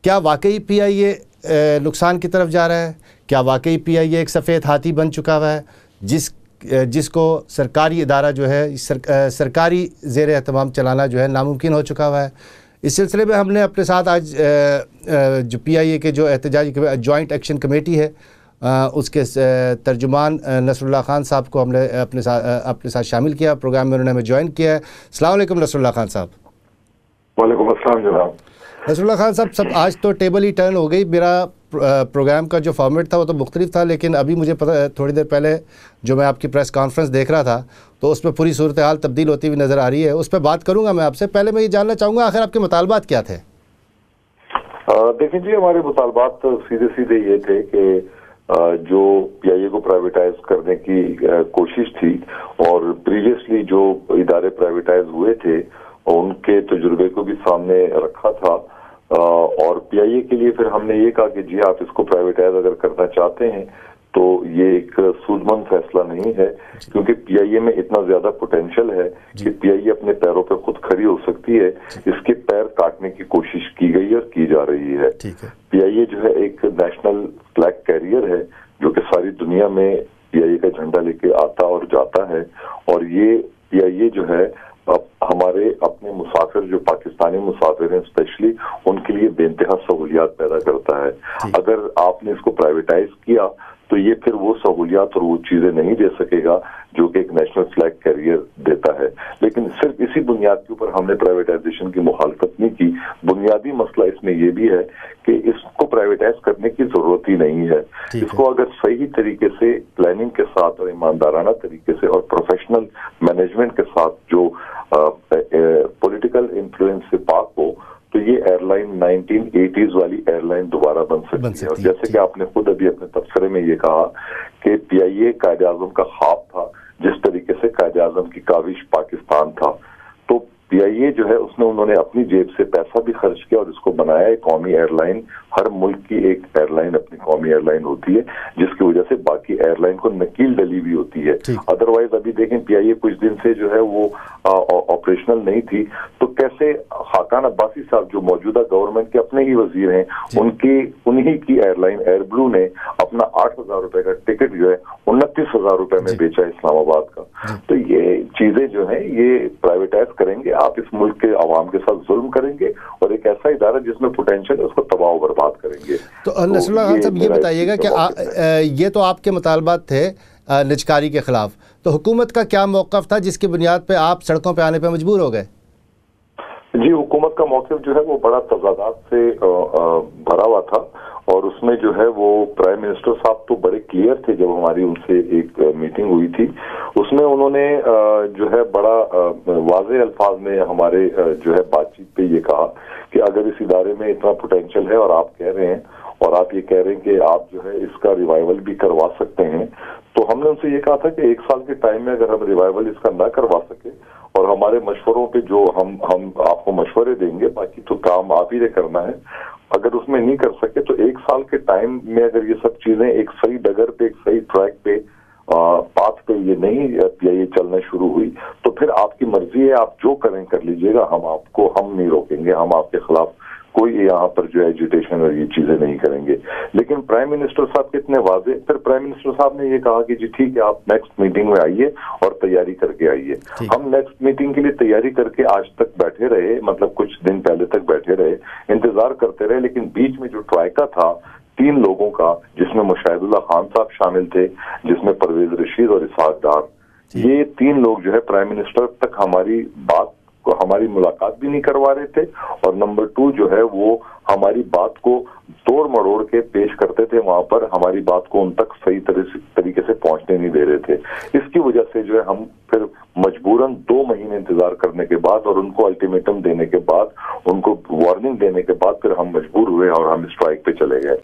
क्या वाकई PIA नुकसान की तरफ जा रहा है? क्या वाकई PIA एक सफ़ेद हाथी बन चुका हुआ है जिसको सरकारी इदारा जो है सरकारी ज़ेर एहतमाम चलाना जो है नामुमकिन हो चुका हुआ है? इस सिलसिले में हमने अपने साथ आज जो PIA के जो एहतजाजी जॉइंट एक्शन कमेटी है उसके तर्जुमान नसरुल्लाह खान साहब को हमने अपने साथ शामिल किया। प्रोग्राम में उन्होंने हमें ज्वाइन किया है। अस्सलाम वालेकुम नसरुल्लाह खान साहब। वालेकुम अस्सलाम जनाब। नसरुल्लाह खान साहब, सब आज तो टेबल ही टर्न हो गई। मेरा प्रोग्राम का जो फॉर्मेट था वो तो मुख्तलिफ था, लेकिन अभी मुझे पता थोड़ी देर पहले जो मैं आपकी प्रेस कॉन्फ्रेंस देख रहा था तो उसमें पूरी सूरत हाल तब्दील होती हुई नज़र आ रही है। उस पर बात करूँगा मैं आपसे। पहले मैं ये जानना चाहूँगा आखिर आपके मुतालबात क्या थे? देखिए जी, हमारे मुतालबात तो सीधे सीधे ये थे कि जो PIA को प्राइवेटाइज करने की कोशिश थी और प्रीवियसली जो इदारे प्राइवेटाइज हुए थे उनके तजुर्बे को भी सामने रखा था और PIA के लिए फिर हमने ये कहा कि जी आप इसको प्राइवेटाइज अगर करना चाहते हैं तो ये एक सूझबूझ फैसला नहीं है, क्योंकि PIA में इतना ज्यादा पोटेंशियल है कि PIA अपने पैरों पर खुद खड़ी हो सकती है। इसके पैर काटने की कोशिश की गई और की जा रही है। PIA जो है एक नेशनल फ्लैग कैरियर है जो कि सारी दुनिया में PIA का झंडा लेके आता और जाता है और ये PIA जो है हमारे अपने मुसाफिर जो पाकिस्तानी मुसाफिर हैं स्पेशली उनके लिए बेइंतहा सहूलियात पैदा करता है। अगर आपने इसको प्राइवेटाइज किया तो ये फिर वो सहूलियात और वो चीजें नहीं दे सकेगा जो कि एक नेशनल फ्लैग कैरियर देता है। लेकिन सिर्फ इसी बुनियाद के ऊपर हमने प्राइवेटाइजेशन की मुखालफत नहीं की। बुनियादी मसला इसमें यह भी है कि इसको प्राइवेटाइज करने की जरूरत ही नहीं है। इसको अगर सही तरीके से प्लानिंग के साथ और ईमानदाराना तरीके से और प्रोफेशनल मैनेजमेंट के साथ जो पॉलिटिकल इन्फ्लुएंस से पाक हो तो ये एयरलाइन 1980s वाली एयरलाइन दोबारा बन सकती है। और जैसे कि आपने खुद अभी अपने तबसरे में ये कहा कि PIA कायदे आज़म का ख्वाब था, जिस तरीके से कायदे आज़म की काविश पाकिस्तान था, तो PIA जो है उन्होंने अपनी जेब से पैसा भी खर्च किया और इसको बनाया एक कौमी एयरलाइन। हर मुल्क की एक एयरलाइन अपनी कौमी एयरलाइन होती है जिसकी वजह से बाकी एयरलाइन को नकील डली भी होती है। अदरवाइज अभी देखें PIA कुछ दिन से जो है वो ऑपरेशनल नहीं थी, तो कैसे खाकान अब्बासी साहब जो मौजूदा गवर्नमेंट के अपने ही वजीर हैं उन्हीं की एयरलाइन एयर ब्लू ने अपना 8,000 रुपए का टिकट जो है 29,000 रुपए में बेचा इस्लामाबाद का। तो ये चीजें जो है ये प्राइवेटाइज करेंगे, आप इस मुल्क के अवाम के साथ जुल्म करेंगे और एक ऐसा इदारा जिसमें पोटेंशियल है उसको तबाह बर्बाद करेंगे। तो नसरुल्लाह खान साहब ये बताइएगा कि ये तो आपके मुतालबात थे निजकारी के खिलाफ, तो हुकूमत का क्या मौक़िफ़ था जिसकी बुनियाद पे आप सड़कों पे आने पे मजबूर हो गए? जी, हुकूमत का मौक़िफ़ जो है वो बड़ा तज़ादात से भरा हुआ था और उसमें जो है वो प्राइम मिनिस्टर साहब तो बड़े क्लियर थे। जब हमारी उनसे एक मीटिंग हुई थी उसमें उन्होंने जो है बड़ा वाज़ेह अल्फाज में हमारे जो है बातचीत पे ये कहा कि अगर इस इदारे में इतना पोटेंशियल है और आप कह रहे हैं और आप ये कह रहे हैं कि आप जो है इसका रिवाइवल भी करवा सकते हैं, तो हमने उनसे ये कहा था कि 1 साल के टाइम में अगर हम रिवाइवल इसका ना करवा सके और हमारे मशवरों पे जो हम आपको मशवरे देंगे, बाकी तो काम आप ही ने करना है, अगर उसमें नहीं कर सके तो 1 साल के टाइम में अगर ये सब चीजें एक सही डगर पे एक सही ट्रैक पे पाथ पे ये नहीं PIA चलना शुरू हुई तो फिर आपकी मर्जी है, आप जो करें कर लीजिएगा, हम नहीं रोकेंगे, हम आपके खिलाफ कोई यहाँ पर जो एजुटेशन और ये चीजें नहीं करेंगे। लेकिन प्राइम मिनिस्टर साहब के इतने वाजे, फिर प्राइम मिनिस्टर साहब ने ये कहा कि जी ठीक है आप नेक्स्ट मीटिंग में आइए और तैयारी करके आइए। हम नेक्स्ट मीटिंग के लिए तैयारी करके आज तक बैठे रहे, मतलब कुछ दिन पहले तक बैठे रहे, इंतजार करते रहे, लेकिन बीच में जो ट्रायका था 3 लोगों का, जिसमें मुशाहिदुल्लाह खान साहब शामिल थे, जिसमें परवेज रशीद और इसहाक डार, ये 3 लोग जो है प्राइम मिनिस्टर तक हमारी मुलाकात भी नहीं करवा रहे थे और नंबर 2 जो है वो हमारी बात को तोड़ मरोड़ के पेश करते थे, वहां पर हमारी बात को उन तक सही तरीके से पहुंचने नहीं दे रहे थे। इसकी वजह से जो है हम फिर मजबूरन 2 महीने इंतजार करने के बाद और उनको अल्टीमेटम देने के बाद, उनको वार्निंग देने के बाद फिर हम मजबूर हुए और हम स्ट्राइक पे चले गए।